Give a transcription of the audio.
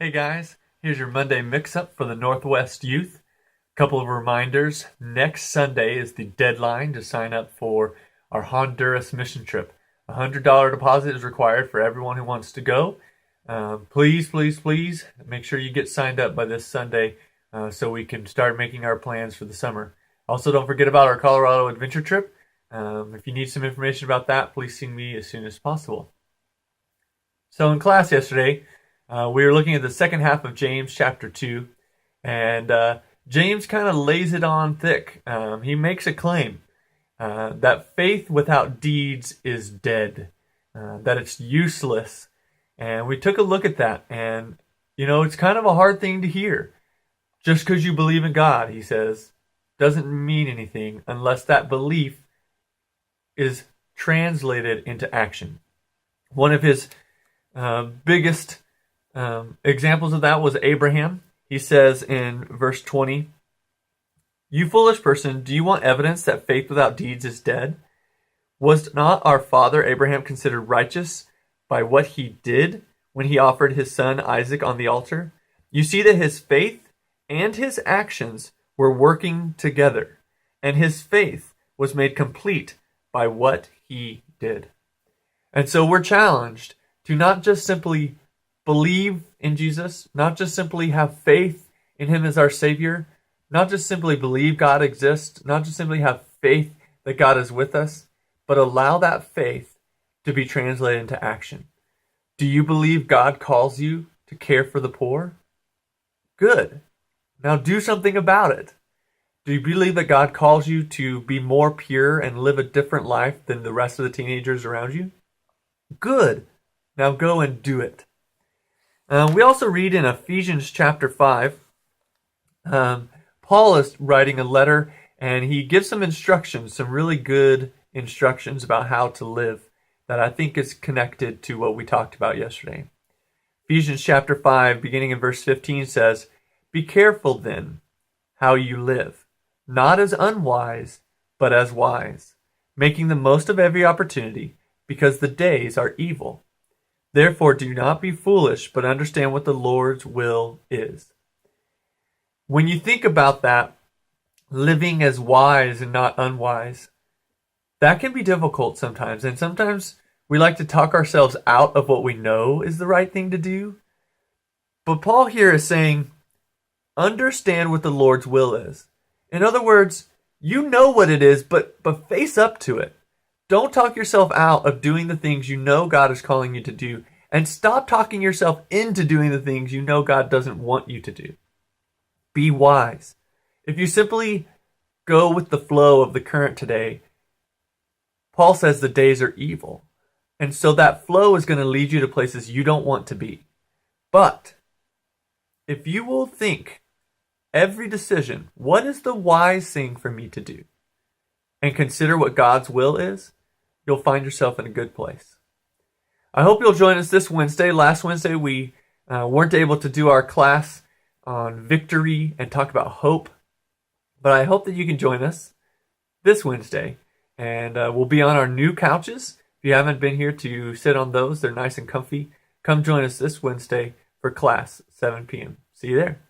Hey guys, here's your Monday mix-up for the Northwest Youth. Couple of reminders. Next Sunday is the deadline to sign up for our Honduras mission trip. A $100 deposit is required for everyone who wants to go. Please make sure you get signed up by this Sunday so we can start making our plans for the summer. Also, don't forget about our Colorado adventure trip. If you need some information about that, please see me as soon as possible. So in class yesterday, we were looking at the second half of James chapter 2, and James kind of lays it on thick. He makes a claim that faith without deeds is dead, that it's useless. And we took a look at that, and, it's kind of a hard thing to hear. Just because you believe in God, he says, doesn't mean anything unless that belief is translated into action. One of his biggest examples of that was Abraham. He says in verse 20, "You foolish person, do you want evidence that faith without deeds is dead? Was not our father Abraham considered righteous by what he did when he offered his son Isaac on the altar? You see that his faith and his actions were working together, and his faith was made complete by what he did." And so we're challenged to not just simply believe in Jesus, not just simply have faith in him as our Savior, not just simply believe God exists, not just simply have faith that God is with us, but allow that faith to be translated into action. Do you believe God calls you to care for the poor? Good. Now do something about it. Do you believe that God calls you to be more pure and live a different life than the rest of the teenagers around you? Good. Now go and do it. We also read in Ephesians chapter 5, Paul is writing a letter, and he gives some instructions, some really good instructions about how to live that I think is connected to what we talked about yesterday. Ephesians chapter 5, beginning in verse 15 says, "Be careful then how you live, not as unwise, but as wise, making the most of every opportunity, because the days are evil. Therefore do not be foolish, but understand what the Lord's will is." When you think about that, living as wise and not unwise, that can be difficult sometimes. And sometimes we like to talk ourselves out of what we know is the right thing to do. But Paul here is saying, understand what the Lord's will is. In other words, you know what it is, but face up to it. Don't talk yourself out of doing the things you know God is calling you to do, and stop talking yourself into doing the things you know God doesn't want you to do. Be wise. If you simply go with the flow of the current today, Paul says the days are evil. And so that flow is going to lead you to places you don't want to be. But if you will think every decision, what is the wise thing for me to do? And consider what God's will is, you'll find yourself in a good place. I hope you'll join us this Wednesday. Last Wednesday, we weren't able to do our class on victory and talk about hope. But I hope that you can join us this Wednesday. And we'll be on our new couches. If you haven't been here to sit on those, they're nice and comfy. Come join us this Wednesday for class, 7 p.m. See you there.